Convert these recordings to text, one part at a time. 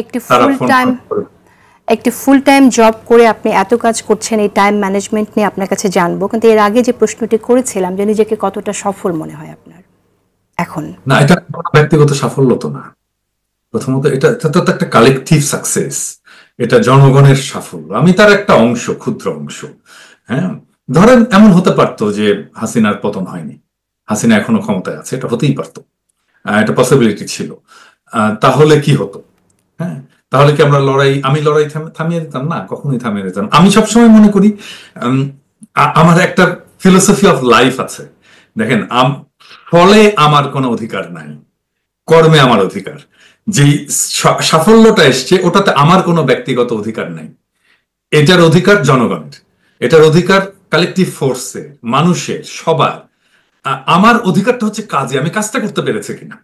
একটি তারা ফুল phone time করে। একটি ফুল টাইম জব করে আপনি এত কাজ করছেন, এই টাইম ম্যানেজমেন্ট নিয়ে আপনার কাছে জানবো, কিন্তু এর আগে যে প্রশ্নটি করেছিলাম যে নিজেকে কতটা সফল মনে হয় আপনার এখন? না, এটা কোনো ব্যক্তিগত সাফল্য তো না। প্রথমত এটা এটা তো একটা কালেকটিভ সাকসেস, এটা জনগণের সাফল্য, আমি তার একটা অংশ, ক্ষুদ্র অংশ। হ্যাঁ, ধরেন এমন হতে পারতো যে হাসিনার পতন হয়নি, হাসিনা এখনো ক্ষমতায় আছে, এটা হতেই পারতো, এটা পসিবিলিটি ছিল। তাহলে কি হতো? হ্যাঁ, তাহলে কি আমি লড়াই থামিয়ে দিতাম? না, কখনোই থামিয়ে দিতাম না। আমি সবসময় মনে করি, উম, আমার একটা ফিলোসফি অফ লাইফ আছে। দেখেন, ফলে আমার কোনো অধিকার নাই, কর্মে আমার অধিকার। যে সাফল্যটা এসছে ওটাতে আমার কোনো ব্যক্তিগত অধিকার নাই, এটার অধিকার জনগণের, এটার অধিকার কালেকটিভ ফোর্সের, মানুষের, সবার। আমার অধিকারটা হচ্ছে কাজে, আমি কাজটা করতে পেরেছি কিনা।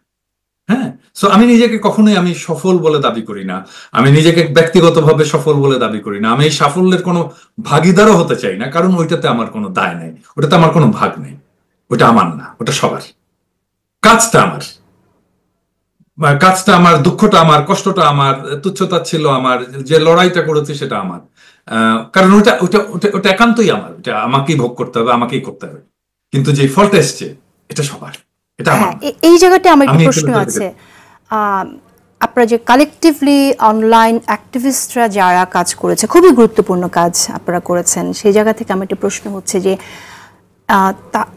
হ্যাঁ, সো আমি নিজেকে কখনোই আমি সফল বলে দাবি করি না, আমি নিজেকে ব্যক্তিগতভাবে সফল বলে দাবি করি না, আমি এই সাফল্যের কোনো ভাগিদারও হতে চাই না, কারণ ওইটাতে আমার কোনো দায় নাই, ওটাতে আমার কোনো ভাগ নেই। ওটা আমার না, ওটা সবার। কাজটা আমার, কাজটা আমার, দুঃখটা আমার, কষ্টটা আমার, তুচ্ছতা ছিল আমার, যে লড়াইটা করেছি সেটা আমার। কারণ ওটা ওটা ওটা ওটা একান্তই আমার, ওটা আমাকেই ভোগ করতে হবে, আমাকেই করতে হবে। কিন্তু যে ফলটা এসছে এটা সবার, এটা আমার হ্যাঁ, না। এই জায়গাটা আমার একটু আমি প্রশ্ন আছে। আহ, আপনারা যে কালেকটিভলি অনলাইন অ্যাক্টিভিস্টরা যারা কাজ করেছে, খুবই গুরুত্বপূর্ণ কাজ আপনারা করেছেন, সেই জায়গা থেকে আমার একটা প্রশ্ন হচ্ছে যে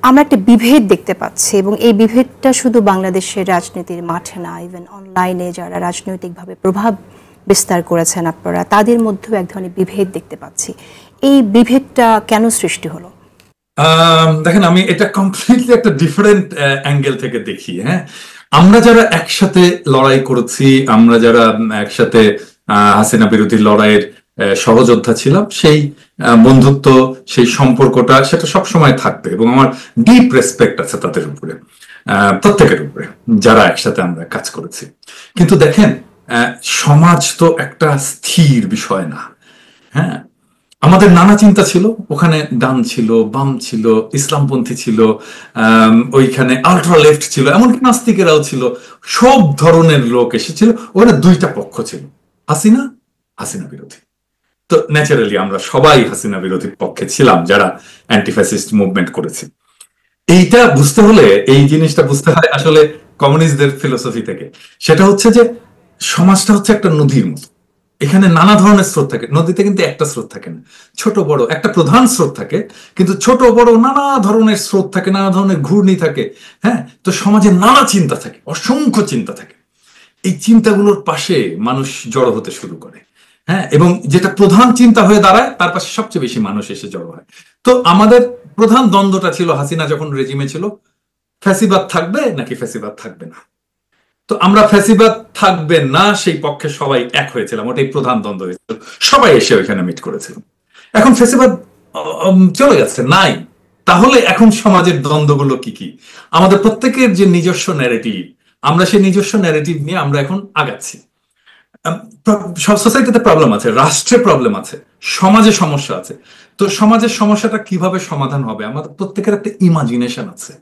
আমরা একটা বিভেদ দেখতে পাচ্ছি, এবং এই বিভেদটা শুধু বাংলাদেশের রাজনীতির মাঠে না, ইভেন অনলাইনে যারা রাজনৈতিকভাবে প্রভাব বিস্তার করেছেন আপনারা, তাদের মধ্যেও এক ধরনের বিভেদ দেখতে পাচ্ছি। এই বিভেদটা কেন সৃষ্টি হলো? দেখেন, আমি এটা কমপ্লিটলি একটা ডিফারেন্ট অ্যাঙ্গেল থেকে দেখি। হ্যাঁ, আমরা যারা একসাথে লড়াই করেছি, আমরা যারা একসাথে হাসিনা বিরোধী লড়াইয়ের সহযোদ্ধা ছিলাম, সেই বন্ধুত্ব, সেই সম্পর্কটা সেটা সব সময় থাকবে, এবং আমার ডিপ রেসপেক্ট আছে তাদের উপরে, প্রত্যেকের উপরে, যারা একসাথে আমরা কাজ করেছি। কিন্তু দেখেন, সমাজ তো একটা স্থির বিষয় না। হ্যাঁ, আমাদের নানা চিন্তা ছিল, ওখানে ডান ছিল, বাম ছিল, ইসলামপন্থী ছিল, ওইখানে আলট্রা লেফট ছিল, এমনকি নাস্তিকেরাও ছিল, সব ধরনের লোক এসেছিল। ওখানে দুইটা পক্ষ ছিল, হাসিনা, হাসিনা বিরোধী। তো ন্যাচারালি আমরা সবাই হাসিনা বিরোধী পক্ষে ছিলাম, যারা অ্যান্টিফ্যাসিস্ট মুভমেন্ট করেছি। এইটা বুঝতে হলে, এই জিনিসটা বুঝতে হয় আসলে কমিউনিস্টদের ফিলোসফি থেকে। সেটা হচ্ছে যে সমাজটা হচ্ছে একটা নদীর মতো, এখানে নানা ধরনের স্রোত থাকে। নদীতে কিন্তু একটা স্রোত থাকে না, ছোট বড় একটা প্রধান স্রোত থাকে, কিন্তু ছোট বড় নানা ধরনের স্রোত থাকে, নানা ধরনের ঘূর্ণি থাকে। হ্যাঁ, তো সমাজে নানা চিন্তা থাকে, অসংখ্য চিন্তা থাকে। এই চিন্তাগুলোর পাশে মানুষ জড়ো হতে শুরু করে। হ্যাঁ, এবং যেটা প্রধান চিন্তা হয়ে দাঁড়ায় তার পাশে সবচেয়ে বেশি মানুষ এসে জড়ো হয়। তো আমাদের প্রধান দ্বন্দ্বটা ছিল, হাসিনা যখন রেজিমে ছিল, ফ্যাসিবাদ থাকবে নাকি ফ্যাসিবাদ থাকবে না। তো আমরা ফ্যাসিবাদ থাকবে না সেই পক্ষে সবাই এক হয়েছিলাম, ওটাই প্রধান দ্বন্দ্ব হয়েছিল, সবাই এসে ওইখানে মিট করেছিলাম। এখন ফ্যাসিবাদ চলে গেছে, নাই। তাহলে এখন সমাজের দ্বন্দ্বগুলো কি কি? আমাদের প্রত্যেকের যে নিজস্ব ন্যারেটিভ, আমরা সেই নিজস্ব ন্যারেটিভ নিয়ে আমরা এখন আগাচ্ছি। সব সোসাইটিতে প্রবলেম আছে, রাষ্ট্রে প্রবলেম আছে, সমাজে সমস্যা আছে। তো সমাজের সমস্যাটা কিভাবে সমাধান হবে, আমাদের প্রত্যেকের একটা ইমাজিনেশন আছে,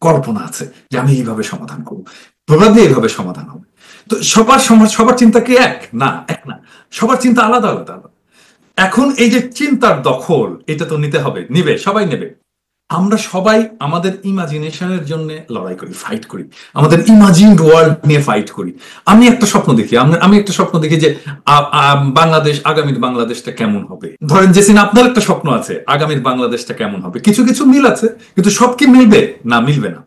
কল্পনা আছে, যে আমি এইভাবে সমাধান করবো, প্রভাবে এইভাবে সমাধান হবে। তো সবার চিন্তা কি এক না? এক না, সবার চিন্তা আলাদা আলাদা আলাদা। এখন এই যে চিন্তার দখল, এটা তো নিতে হবে, নিবে, সবাই নেবে। আমরা সবাই আমাদের ইমাজিনেশনের জন্য লড়াই করি, ফাইট করি, আমাদের ইমাজিনড ওয়ার্ল্ড নিয়ে ফাইট করি। আমি একটা স্বপ্ন দেখি, আমি একটা স্বপ্ন দেখি যে বাংলাদেশ, আগামীর বাংলাদেশটা কেমন হবে। ধরেন জেসিন, আপনার একটা স্বপ্ন আছে আগামীর বাংলাদেশটা কেমন হবে, কিছু কিছু মিল আছে, কিন্তু সব কি মিলবে? না, মিলবে না।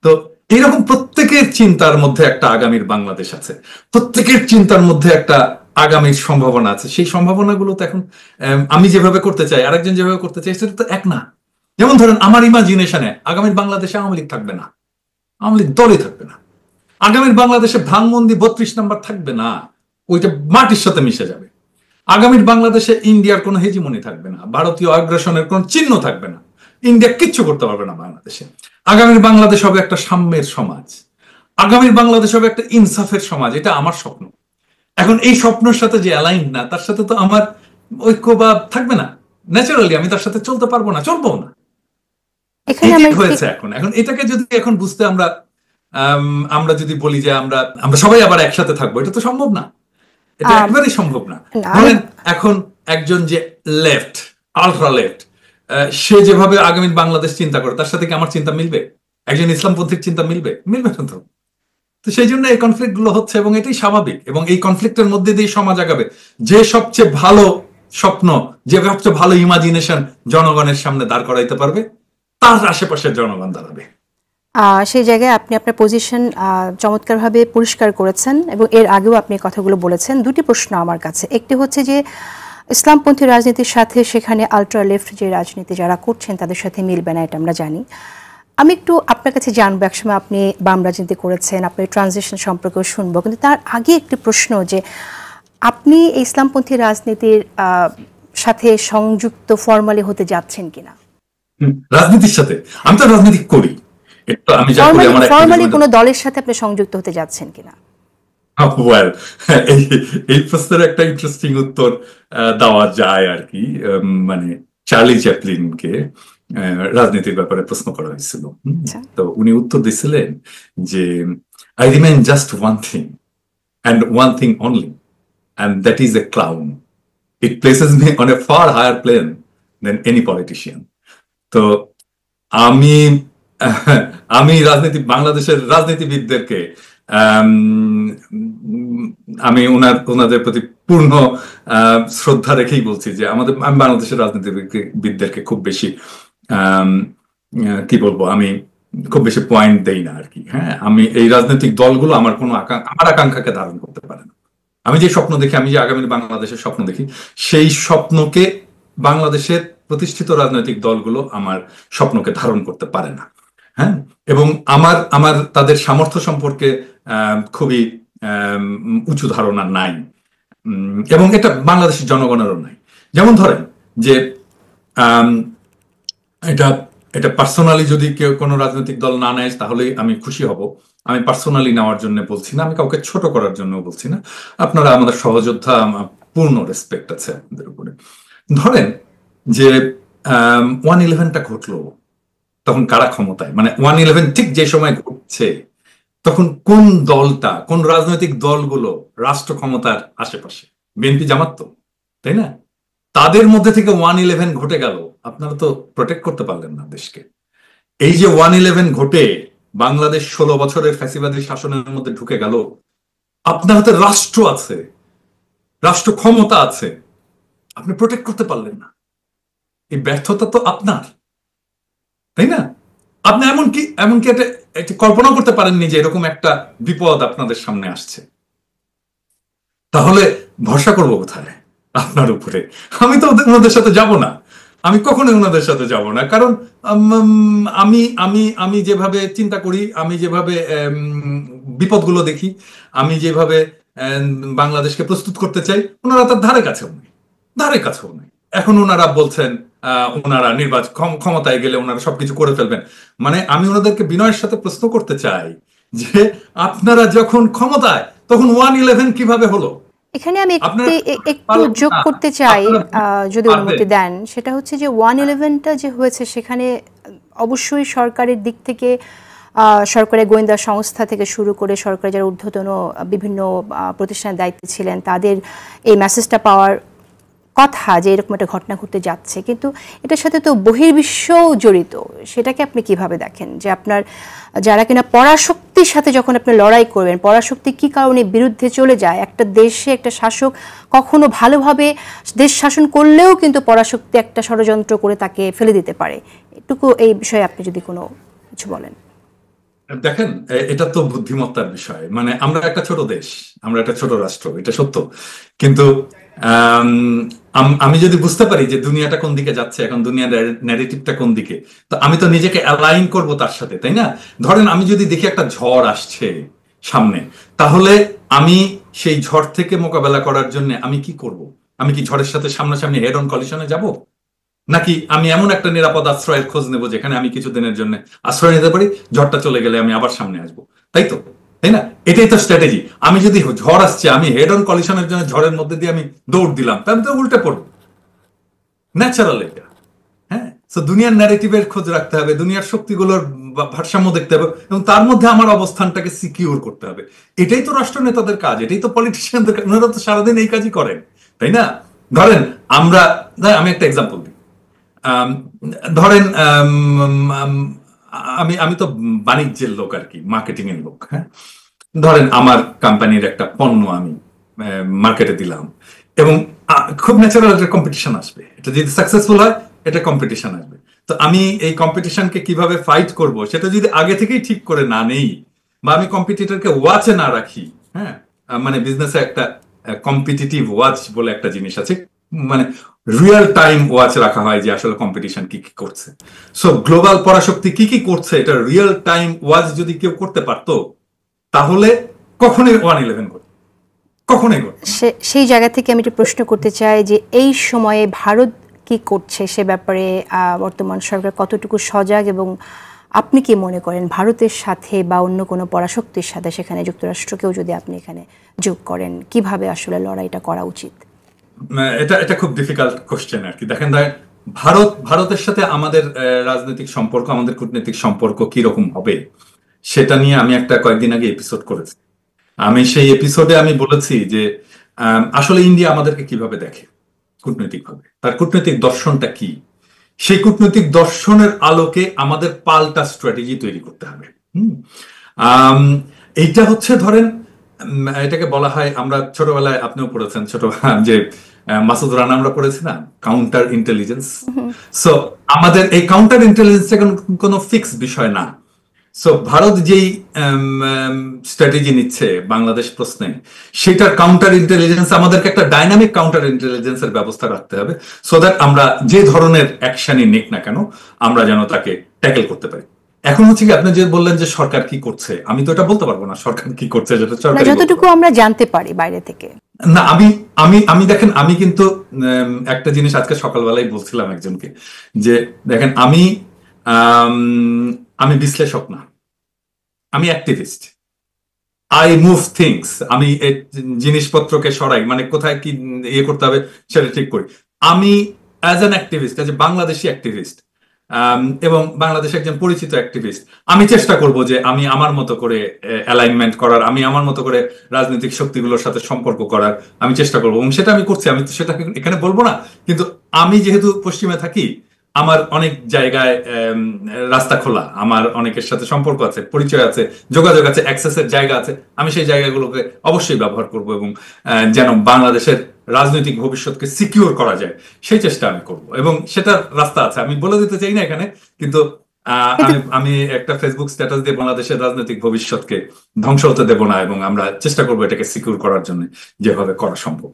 তো এইরকম প্রত্যেকের চিন্তার মধ্যে একটা আগামীর বাংলাদেশ আছে, প্রত্যেকের চিন্তার মধ্যে একটা আগামীর সম্ভাবনা আছে। সেই সম্ভাবনাগুলো তো এখন আমি যেভাবে করতে চাই, আরেকজন যেভাবে করতে চাই, সেটা তো এক না। যেমন ধরেন, আমার ইমাজিনেশনে আগামীর বাংলাদেশে আওয়ামী লীগ থাকবে না, আওয়ামী লীগ দলই থাকবে না। আগামীর বাংলাদেশে ধানমন্ডি 32 নম্বর থাকবে না, ওইটা মাটির সাথে মিশে যাবে। আগামীর বাংলাদেশে ইন্ডিয়ার কোনো হেজিমনি থাকবে না, ভারতীয় আগ্রাসনের কোনো চিহ্ন থাকবে না, ইন্ডিয়া কিচ্ছু করতে পারবে না বাংলাদেশে। আগামীর বাংলাদেশ হবে একটা সাম্যের সমাজ, আগামীর বাংলাদেশ হবে একটা ইনসাফের সমাজ। এটা আমার স্বপ্ন। এখন এই স্বপ্নের সাথে যে অ্যালাইন না, তার সাথে তো আমার ঐক্য বা থাকবে না। ন্যাচারালি আমি তার সাথে চলতে পারবো না, চলবো না। এখানে এটাই আমার হয়েছে। এখন এখন এটাকে যদি এখন বুঝতে আমরা আমরা যদি বলি যে আমরা আমরা সবাই আবার একসাথে থাকবো, এটা তো সম্ভব না। এটা একেবারেই সম্ভব না। ধরেন এখন একজন যে লেফট, আলট্রা লেফট, সে যেভাবে আগামী বাংলাদেশ চিন্তা করে তার সাথে কি আমার চিন্তা মিলবে? একজন ইসলামপন্থীর চিন্তা মিলবে? মিলবে না তো। তো সেই জন্য এই কনফ্লিক্ট গুলো হচ্ছে এবং এটাই স্বাভাবিক, এবং এই কনফ্লিক্টের মধ্যে দিয়ে সমাজ আগাবে। যে সবচেয়ে ভালো স্বপ্ন, যে সবচেয়ে ভালো ইমাজিনেশন জনগণের সামনে দাঁড় করাইতে পারবে, তার আশেপাশের জনগণ দাঁড়াবে। সেই জায়গায় আপনি আপনার পজিশন চমৎকারভাবে পরিষ্কার করেছেন এবং এর আগেও আপনি কথাগুলো বলেছেন। দুটি প্রশ্ন আমার কাছে, একটি হচ্ছে যে ইসলামপন্থী রাজনীতির সাথে সেখানে আলট্রা লেফট যে রাজনীতি যারা করছেন তাদের সাথে মিলবে না, এটা আমরা জানি। আমি একটু আপনার কাছে জানবো, একসময় আপনি বাম রাজনীতি করেছেন, আপনার ট্রানজিশন সম্পর্কেও শুনবো, কিন্তু তার আগে একটি প্রশ্ন যে আপনি ইসলামপন্থী রাজনীতির সাথে সংযুক্ত ফর্মালি হতে যাচ্ছেন কিনা? রাজনীতির সাথে আমি তো রাজনীতি করি, ফর্মালি কোনো দলের সাথে আপনি সংযুক্ত হতে যাচ্ছেন কিনা? ওয়েল, এই প্রশ্নের একটা ইন্টারেস্টিং উত্তর দেওয়া যায় আর কি। মানে চার্লি চ্যাপলিনকে রাজনীতির ব্যাপারে প্রশ্ন করা হয়েছিল, তো উনি উত্তর দিছিলেন যে I remain just one thing and one thing only, and that is a clown. It places me on a far higher plane than any politician. তো আমি বাংলাদেশের রাজনীতিবিদদেরকে আমি ওনাদের প্রতি পূর্ণ শ্রদ্ধা রেখেই বলছি যে আমি বাংলাদেশের রাজনীতিবিদদেরকে খুব বেশি কি বলবো, আমি খুব বেশি পয়েন্ট দেই না আর কি। হ্যাঁ, আমি এই রাজনৈতিক দলগুলো আমার আকাঙ্ক্ষাকে ধারণ করতে পারে না। আমি যে স্বপ্ন দেখি, আমি যে আগামী বাংলাদেশের স্বপ্ন দেখি, সেই স্বপ্নকে বাংলাদেশের প্রতিষ্ঠিত রাজনৈতিক দলগুলো আমার স্বপ্নকে ধারণ করতে পারে না। হ্যাঁ, এবং আমার তাদের সামর্থ্য সম্পর্কে খুবই উঁচু ধারণা নাই, এবং এটা বাংলাদেশের জনগণেরও নাই। যেমন ধরেন যে এটা পার্সোনালি যদি কেউ কোনো রাজনৈতিক দল না নেয় তাহলে আমি খুশি হব। আমি পার্সোনালি নেওয়ার জন্য বলছি না, আমি কাউকে ছোট করার জন্য বলছি না। আপনারা আমাদের সহযোদ্ধা, পূর্ণ রেসপেক্ট আছে আপনাদের উপরে। ধরেন যে 1/11টা ঘটলো, তখন কারা ক্ষমতায়, মানে 1/11 ঠিক যে সময় ঘটছে তখন কোন দলটা, কোন রাজনৈতিক দলগুলো রাষ্ট্র ক্ষমতার আশেপাশে? বিএনপি, জামাত তো, তাই না? তাদের মধ্যে থেকে 1/11 ঘটে গেল, আপনারা তো প্রোটেক্ট করতে পারলেন না দেশকে। এই যে 1/11 ঘটে বাংলাদেশ 16 বছরের ফ্যাসিবাদী শাসনের মধ্যে ঢুকে গেল, আপনার হাতে রাষ্ট্র আছে, রাষ্ট্র ক্ষমতা আছে, আপনি প্রোটেক্ট করতে পারলেন না। এই ব্যর্থতা তো আপনার, তাই না? আপনি এমনকি এটা কল্পনা করতে পারেননি যে এরকম একটা বিপদ আপনাদের সামনে আসছে। তাহলে ভরসা করবো কোথায়? আপনার উপরে। আমি তো ওনাদের সাথে যাব না, আমি কখনোই ওনাদের সাথে যাব না। কারণ আমি আমি আমি যেভাবে চিন্তা করি, আমি যেভাবে বিপদগুলো দেখি, আমি যেভাবে বাংলাদেশকে প্রস্তুত করতে চাই, ওনারা তার ধারে কাছেও নেই। এখন ওনারা বলছেন ওনারা ক্ষমতায় গেলে ওনারা সবকিছু করে ফেলবেন। মানে আমি ওনাদেরকে বিনয়ের সাথে প্রশ্ন করতে চাই যে আপনারা যখন ক্ষমতায়, তখন 1/11 কিভাবে হলো? এখানে আমি একটু যোগ করতে চাই, যদি অনুমতি দেন। সেটা হচ্ছে যে 1/11টা যে হয়েছে সেখানে অবশ্যই সরকারের দিক থেকে, সরকারের গোয়েন্দা সংস্থা থেকে শুরু করে সরকারের যারা ঊর্ধ্বতন বিভিন্ন প্রতিষ্ঠানের দায়িত্বে ছিলেন তাদের এই মেসেজটা পাওয়ার কথা যে এরকম একটা ঘটনা ঘটতে যাচ্ছে, কিন্তু এটার সাথে তো বহির্বিশ্বও জড়িত। সেটাকে আপনি কিভাবে দেখেন যে আপনার যারা কিনা পরাশক্তির সাথে যখন আপনি লড়াই করবেন, পরাশক্তি কি কারণে বিরুদ্ধে চলে যায়? একটা দেশে একটা শাসক কখনো ভালোভাবে দেশ শাসন করলেও কিন্তু পরাশক্তি একটা ষড়যন্ত্র করে তাকে ফেলে দিতে পারে। এটুকু এই বিষয়ে আপনি যদি কোনো কিছু বলেন। দেখেন, এটা তো বুদ্ধিমত্তার বিষয়। মানে আমরা একটা ছোট দেশ, আমরা একটা ছোট রাষ্ট্র, এটা সত্য। কিন্তু আমি যদি বুঝতে পারি যে দুনিয়াটা কোন দিকে যাচ্ছে, এখন দুনিয়ার ন্যারেটিভটা কোন দিকে, তো আমি তো নিজেকে অ্যালাইন করব তার সাথে, তাই না? ধরেন আমি যদি দেখি একটা ঝড় আসছে সামনে, তাহলে আমি সেই ঝড় থেকে মোকাবেলা করার জন্য আমি কি করব? আমি কি ঝড়ের সাথে সামনাসামনি হেড অন কলিশনে যাব, নাকি আমি এমন একটা নিরাপদ আশ্রয়ের খোঁজ নেব যেখানে আমি কিছুদিনের জন্য আশ্রয় নিতে পারি, ঝড়টা চলে গেলে আমি আবার সামনে আসবো, তাই তো? তাই না? এটাই তো স্ট্র্যাটেজি। আমি যদি ঝড় আসছে, আমি হেড অন কলিশনের জন্য ঝড়ের মধ্যে দিয়ে আমি দৌড় দিলাম, তাহলে তো উল্টে পড়বো, ন্যাচারাল এটা। হ্যাঁ, তো দুনিয়ার ন্যারেটিভের খোঁজ রাখতে হবে, দুনিয়ার শক্তিগুলোর ভারসাম্য দেখতে হবে এবং তার মধ্যে আমার অবস্থানটাকে সিকিউর করতে হবে। এটাই তো রাষ্ট্রনেতাদের কাজ, এটাই তো পলিটিশিয়ানদের কাজ। ওনারা তো সারাদিন এই কাজই করেন, তাই না? ধরেন আমি একটা এক্সাম্পল দিই। আম, ধরেন আমি আমি তো বাণিজ্যের লোক আর কি, মার্কেটিং এর লোক। হ্যাঁ, ধরেন আমার কোম্পানির একটা পণ্য আমি মার্কেটে দিলাম এবং খুব ন্যাচারাল একটা কম্পিটিশন আসবে। এটা যদি সাকসেসফুল হয়, এটা কম্পিটিশন আসবে। তো আমি এই কম্পিটিশনকে কিভাবে ফাইট করব সেটা যদি আগে থেকেই ঠিক করে না নেই, বা আমি কম্পিটিটরকে ওয়াচে না রাখি। হ্যাঁ, মানে বিজনেসে একটা কম্পিটিটিভ ওয়াচ বলে একটা জিনিস আছে, মানে রিয়েল টাইম ওয়াচ রাখা হয় যে আসলে কম্পিটিশন কি কি করছে। সো গ্লোবাল পরাশক্তি কি কি করছে এটা রিয়েল টাইম ওয়াচ যদি কেউ করতে পারতো, তাহলে কখনোই 111 করতো, কখনোই করতো না। সেই জায়গা থেকে আমি একটু প্রশ্ন করতে চাই যে এই সময়ে ভারত কি করছে সে ব্যাপারে বর্তমান সরকার কতটুকু সজাগ, এবং আপনি কি মনে করেন ভারতের সাথে বা অন্য কোনো পরাশক্তির সাথে, সেখানে যুক্তরাষ্ট্রকেও যদি আপনি এখানে যোগ করেন, কিভাবে আসলে লড়াইটা করা উচিত? এটা এটা খুব ডিফিকাল্ট কোশ্চেন আর কি। দেখেন ভারতের সাথে আমাদের রাজনৈতিক সম্পর্ক, আমাদের কূটনৈতিক সম্পর্ক কি রকম হবে সেটা নিয়ে আমি একটা কয়েকদিন আগে এপিসোড করেছি। আমি সেই এপিসোডে আমি বলেছি যে আসলে ইন্ডিয়া আমাদেরকে কিভাবে দেখে কূটনৈতিকভাবে, তার কূটনৈতিক দর্শনটা কি, সেই কূটনৈতিক দর্শনের আলোকে আমাদের পাল্টা স্ট্র্যাটেজি তৈরি করতে হবে। আম, এইটা হচ্ছে ধরেন এটাকে বলা হয়, আমরা ছোটবেলায়, আপনিও পড়েছেন ছোটবেলায়, যে মাসুদ রানা আমরা পড়েছি না, কাউন্টার ইন্টেলিজেন্স। সো আমাদের এই কাউন্টার ইন্টেলিজেন্স কোনো ফিক্স বিষয় না। সো ভারত যেই স্ট্র্যাটেজি নিচ্ছে বাংলাদেশ প্রশ্নে, সেটার কাউন্টার ইন্টেলিজেন্স, আমাদেরকে একটা ডাইনামিক কাউন্টার ইন্টেলিজেন্সের ব্যবস্থা রাখতে হবে, সো দ্যাট আমরা যে ধরনের অ্যাকশনই নিক না কেন আমরা যেন তাকে ট্যাকেল করতে পারি। এখন হচ্ছে কি, আপনি যে বললেন যে সরকার কি করছে, আমি তো এটা বলতে পারবো না সরকার কি করছে, যেটা না, সরকার যতটুকু আমরা জানতে পারি বাইরে থেকে। না। আমি আমি আমি দেখেন, আমি কিন্তু একটা জিনিস আজকে সকালবেলায় বলছিলাম একজনকে, যে দেখেন আম, আমি বিশ্লেষক না, আমি অ্যাক্টিভিস্ট। I move things. আমি জিনিসপত্রকে সরাই, মানে কোথায় কি ইয়ে করতে হবে সেটা ঠিক করি। আমি as an activist, as a Bangladeshi activist, এবং বাংলাদেশে একজন পরিচিত অ্যাক্টিভিস্ট, আমি চেষ্টা করব যে আমি আমার মতো করে অ্যালাইনমেন্ট করার, আমি আমার মতো করে রাজনৈতিক শক্তিগুলোর সাথে সম্পর্ক করার আমি চেষ্টা করবো, এবং সেটা আমি করছি। আমি তো সেটা এখানে বলবো না, কিন্তু আমি যেহেতু পশ্চিমে থাকি, আমার অনেক জায়গায় রাস্তা খোলা, আমার অনেকের সাথে সম্পর্ক আছে, পরিচয় আছে, যোগাযোগ আছে, অ্যাক্সেসের জায়গা আছে। আমি সেই জায়গাগুলোকে অবশ্যই ব্যবহার করব, এবং যেন বাংলাদেশের রাজনৈতিক ভবিষ্যৎকে সিকিউর করা যায় সেই চেষ্টা আমি করব, এবং সেটার রাস্তা আছে। আমি বলে দিতে চাই না এখানে, কিন্তু আমি একটা ফেসবুক স্ট্যাটাস দিয়ে বাংলাদেশের রাজনৈতিক ভবিষ্যৎকে ধ্বংস হতে দেব না, এবং আমরা চেষ্টা করবো এটাকে সিকিউর করার জন্য যেভাবে করা সম্ভব।